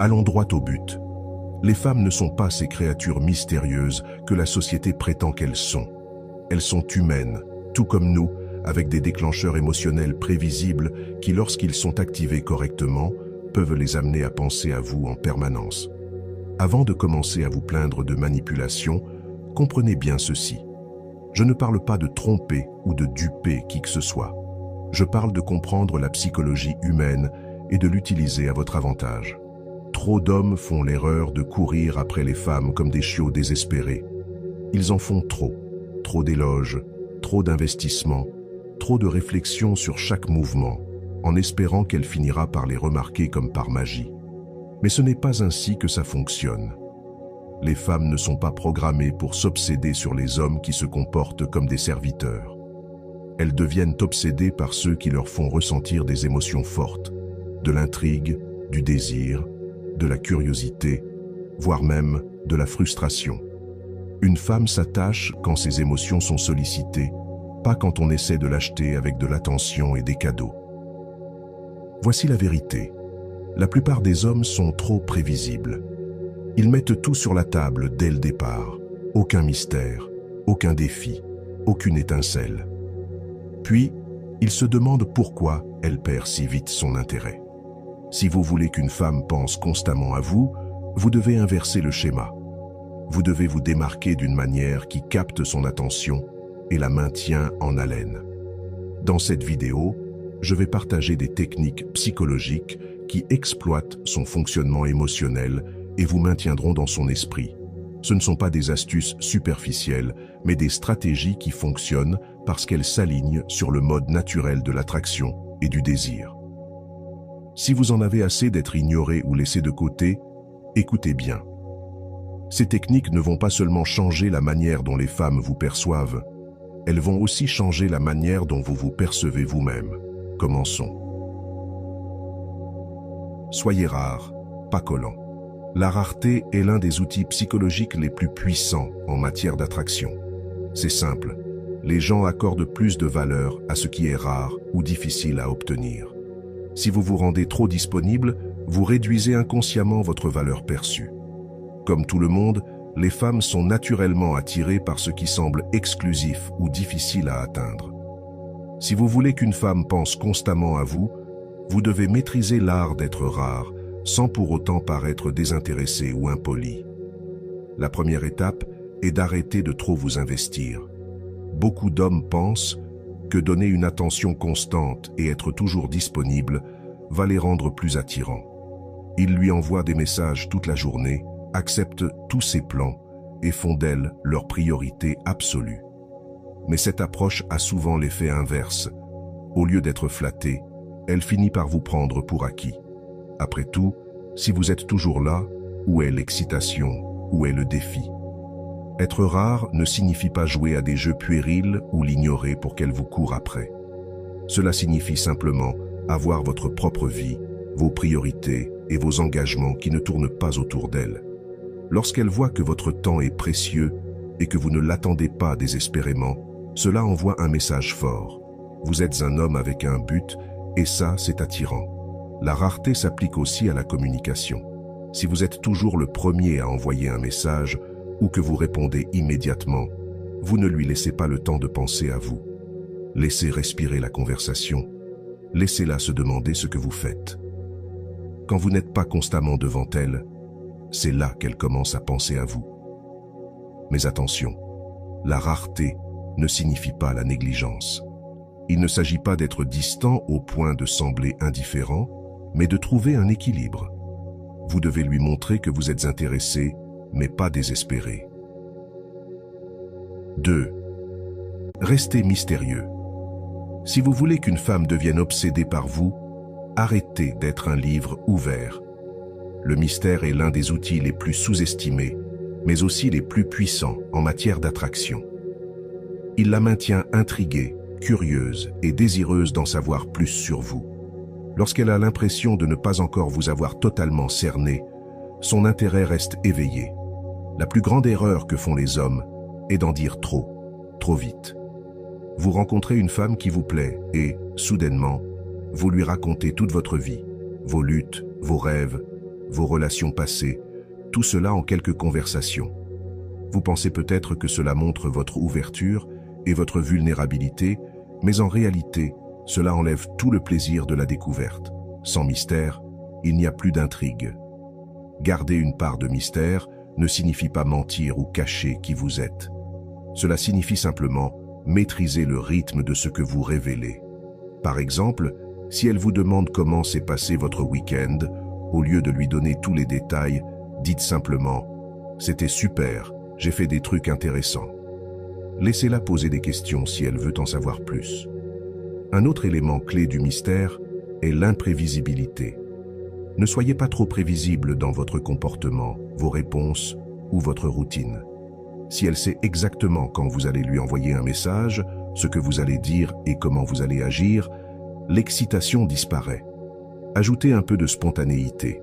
Allons droit au but. Les femmes ne sont pas ces créatures mystérieuses que la société prétend qu'elles sont. Elles sont humaines, tout comme nous, avec des déclencheurs émotionnels prévisibles qui, lorsqu'ils sont activés correctement, peuvent les amener à penser à vous en permanence. Avant de commencer à vous plaindre de manipulation, comprenez bien ceci. Je ne parle pas de tromper ou de duper qui que ce soit. Je parle de comprendre la psychologie humaine et de l'utiliser à votre avantage. Trop d'hommes font l'erreur de courir après les femmes comme des chiots désespérés. Ils en font trop. Trop d'éloges, trop d'investissements, trop de réflexion sur chaque mouvement, en espérant qu'elle finira par les remarquer comme par magie. Mais ce n'est pas ainsi que ça fonctionne. Les femmes ne sont pas programmées pour s'obséder sur les hommes qui se comportent comme des serviteurs. Elles deviennent obsédées par ceux qui leur font ressentir des émotions fortes, de l'intrigue, du désir, de la curiosité, voire même de la frustration. Une femme s'attache quand ses émotions sont sollicitées, pas quand on essaie de l'acheter avec de l'attention et des cadeaux. Voici la vérité. La plupart des hommes sont trop prévisibles. Ils mettent tout sur la table dès le départ. Aucun mystère, aucun défi, aucune étincelle. Puis, ils se demandent pourquoi elle perd si vite son intérêt. Si vous voulez qu'une femme pense constamment à vous, vous devez inverser le schéma. Vous devez vous démarquer d'une manière qui capte son attention et la maintient en haleine. Dans cette vidéo, je vais partager des techniques psychologiques qui exploitent son fonctionnement émotionnel et vous maintiendront dans son esprit. Ce ne sont pas des astuces superficielles, mais des stratégies qui fonctionnent parce qu'elles s'alignent sur le mode naturel de l'attraction et du désir. Si vous en avez assez d'être ignoré ou laissé de côté, écoutez bien. Ces techniques ne vont pas seulement changer la manière dont les femmes vous perçoivent, elles vont aussi changer la manière dont vous vous percevez vous-même. Commençons. Soyez rare, pas collant. La rareté est l'un des outils psychologiques les plus puissants en matière d'attraction. C'est simple, les gens accordent plus de valeur à ce qui est rare ou difficile à obtenir. Si vous vous rendez trop disponible, vous réduisez inconsciemment votre valeur perçue. Comme tout le monde, les femmes sont naturellement attirées par ce qui semble exclusif ou difficile à atteindre. Si vous voulez qu'une femme pense constamment à vous, vous devez maîtriser l'art d'être rare, sans pour autant paraître désintéressé ou impoli. La première étape est d'arrêter de trop vous investir. Beaucoup d'hommes pensent que donner une attention constante et être toujours disponible va les rendre plus attirants. Ils lui envoient des messages toute la journée, acceptent tous ses plans et font d'elle leur priorité absolue. Mais cette approche a souvent l'effet inverse. Au lieu d'être flattée, elle finit par vous prendre pour acquis. Après tout, si vous êtes toujours là, où est l'excitation, où est le défi? Être rare ne signifie pas jouer à des jeux puérils ou l'ignorer pour qu'elle vous court après. Cela signifie simplement avoir votre propre vie, vos priorités et vos engagements qui ne tournent pas autour d'elle. Lorsqu'elle voit que votre temps est précieux et que vous ne l'attendez pas désespérément, cela envoie un message fort. Vous êtes un homme avec un but et ça, c'est attirant. La rareté s'applique aussi à la communication. Si vous êtes toujours le premier à envoyer un message ou que vous répondez immédiatement, vous ne lui laissez pas le temps de penser à vous. Laissez respirer la conversation. Laissez-la se demander ce que vous faites. Quand vous n'êtes pas constamment devant elle, c'est là qu'elle commence à penser à vous. Mais attention, la rareté ne signifie pas la négligence. Il ne s'agit pas d'être distant au point de sembler indifférent, mais de trouver un équilibre. Vous devez lui montrer que vous êtes intéressé, mais pas désespéré. 2. Restez mystérieux. Si vous voulez qu'une femme devienne obsédée par vous, arrêtez d'être un livre ouvert. Le mystère est l'un des outils les plus sous-estimés, mais aussi les plus puissants en matière d'attraction. Il la maintient intriguée, curieuse et désireuse d'en savoir plus sur vous. Lorsqu'elle a l'impression de ne pas encore vous avoir totalement cerné, son intérêt reste éveillé. La plus grande erreur que font les hommes est d'en dire trop vite. Vous rencontrez une femme qui vous plaît et, soudainement, vous lui racontez toute votre vie, vos luttes, vos rêves, vos relations passées, tout cela en quelques conversations. Vous pensez peut-être que cela montre votre ouverture et votre vulnérabilité, mais en réalité, cela enlève tout le plaisir de la découverte. Sans mystère, il n'y a plus d'intrigue. Garder une part de mystère ne signifie pas mentir ou cacher qui vous êtes. Cela signifie simplement maîtriser le rythme de ce que vous révélez. Par exemple, si elle vous demande comment s'est passé votre week-end, au lieu de lui donner tous les détails, dites simplement « C'était super, j'ai fait des trucs intéressants ». Laissez-la poser des questions si elle veut en savoir plus. Un autre élément clé du mystère est l'imprévisibilité. Ne soyez pas trop prévisible dans votre comportement, vos réponses ou votre routine. Si elle sait exactement quand vous allez lui envoyer un message, ce que vous allez dire et comment vous allez agir, l'excitation disparaît. Ajoutez un peu de spontanéité.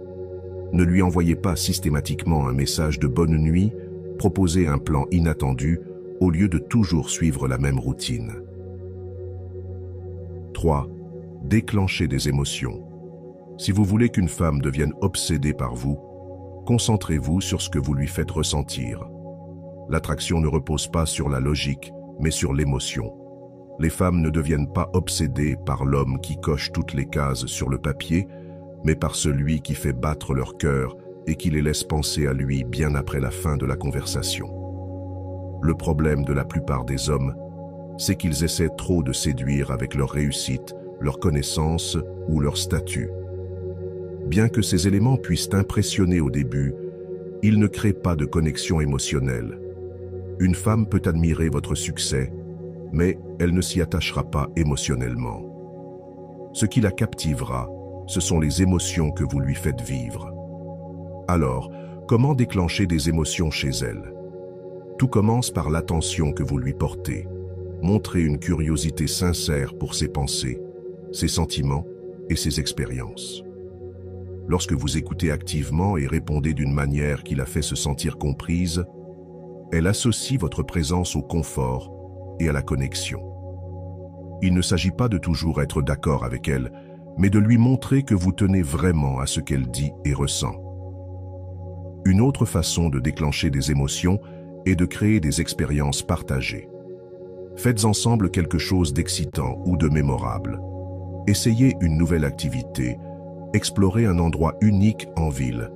Ne lui envoyez pas systématiquement un message de bonne nuit, proposez un plan inattendu au lieu de toujours suivre la même routine. 3. Déclenchez des émotions. Si vous voulez qu'une femme devienne obsédée par vous, concentrez-vous sur ce que vous lui faites ressentir. L'attraction ne repose pas sur la logique, mais sur l'émotion. Les femmes ne deviennent pas obsédées par l'homme qui coche toutes les cases sur le papier, mais par celui qui fait battre leur cœur et qui les laisse penser à lui bien après la fin de la conversation. Le problème de la plupart des hommes, c'est qu'ils essaient trop de séduire avec leur réussite, leur connaissance ou leur statut. Bien que ces éléments puissent impressionner au début, ils ne créent pas de connexion émotionnelle. Une femme peut admirer votre succès, mais elle ne s'y attachera pas émotionnellement. Ce qui la captivera, ce sont les émotions que vous lui faites vivre. Alors, comment déclencher des émotions chez elle? Tout commence par l'attention que vous lui portez. Montrez une curiosité sincère pour ses pensées, ses sentiments et ses expériences. Lorsque vous écoutez activement et répondez d'une manière qui la fait se sentir comprise, elle associe votre présence au confort et à la connexion. Il ne s'agit pas de toujours être d'accord avec elle, mais de lui montrer que vous tenez vraiment à ce qu'elle dit et ressent. Une autre façon de déclencher des émotions est de créer des expériences partagées. Faites ensemble quelque chose d'excitant ou de mémorable. Essayez une nouvelle activité, explorez un endroit unique en ville.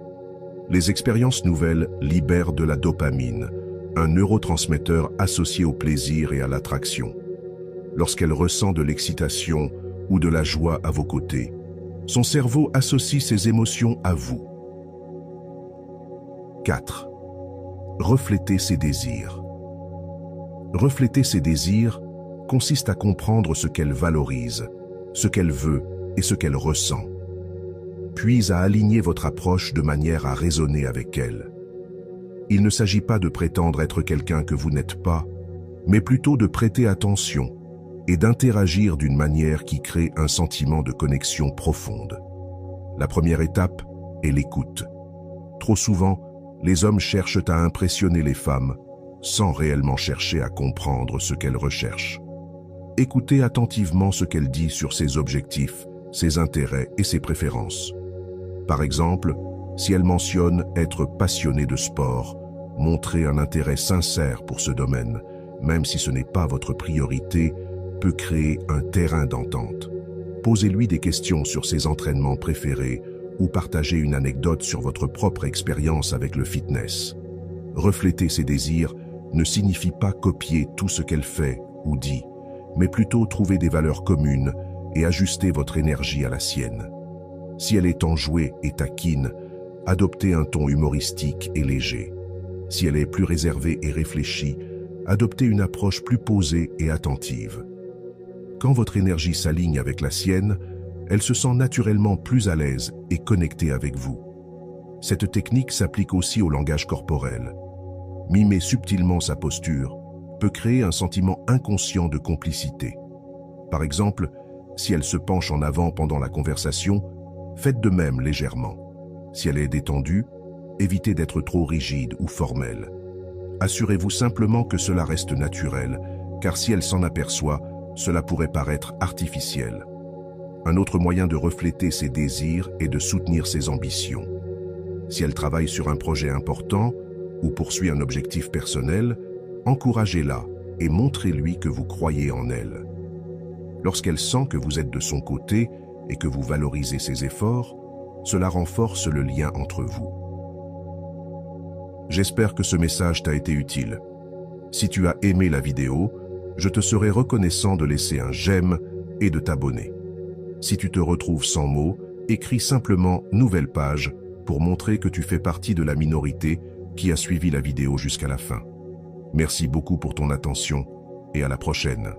Les expériences nouvelles libèrent de la dopamine, un neurotransmetteur associé au plaisir et à l'attraction. Lorsqu'elle ressent de l'excitation ou de la joie à vos côtés, son cerveau associe ses émotions à vous. 4. Reflétez ses désirs. Refléter ses désirs consiste à comprendre ce qu'elle valorise, ce qu'elle veut et ce qu'elle ressent, puis à aligner votre approche de manière à raisonner avec elle. Il ne s'agit pas de prétendre être quelqu'un que vous n'êtes pas, mais plutôt de prêter attention et d'interagir d'une manière qui crée un sentiment de connexion profonde. La première étape est l'écoute. Trop souvent, les hommes cherchent à impressionner les femmes sans réellement chercher à comprendre ce qu'elles recherchent. Écoutez attentivement ce qu'elle dit sur ses objectifs, ses intérêts et ses préférences. Par exemple, si elle mentionne être passionnée de sport, montrez un intérêt sincère pour ce domaine, même si ce n'est pas votre priorité, peut créer un terrain d'entente. Posez-lui des questions sur ses entraînements préférés ou partagez une anecdote sur votre propre expérience avec le fitness. Refléter ses désirs ne signifie pas copier tout ce qu'elle fait ou dit, mais plutôt trouver des valeurs communes et ajuster votre énergie à la sienne. Si elle est enjouée et taquine, adoptez un ton humoristique et léger. Si elle est plus réservée et réfléchie, adoptez une approche plus posée et attentive. Quand votre énergie s'aligne avec la sienne, elle se sent naturellement plus à l'aise et connectée avec vous. Cette technique s'applique aussi au langage corporel. Mimer subtilement sa posture peut créer un sentiment inconscient de complicité. Par exemple, si elle se penche en avant pendant la conversation, faites de même légèrement. Si elle est détendue, évitez d'être trop rigide ou formelle. Assurez-vous simplement que cela reste naturel, car si elle s'en aperçoit, cela pourrait paraître artificiel. Un autre moyen de refléter ses désirs est de soutenir ses ambitions. Si elle travaille sur un projet important ou poursuit un objectif personnel, encouragez-la et montrez-lui que vous croyez en elle. Lorsqu'elle sent que vous êtes de son côté et que vous valorisez ses efforts, cela renforce le lien entre vous. J'espère que ce message t'a été utile. Si tu as aimé la vidéo, je te serai reconnaissant de laisser un j'aime et de t'abonner. Si tu te retrouves sans mots, écris simplement « Nouvelle page » pour montrer que tu fais partie de la minorité qui a suivi la vidéo jusqu'à la fin. Merci beaucoup pour ton attention et à la prochaine.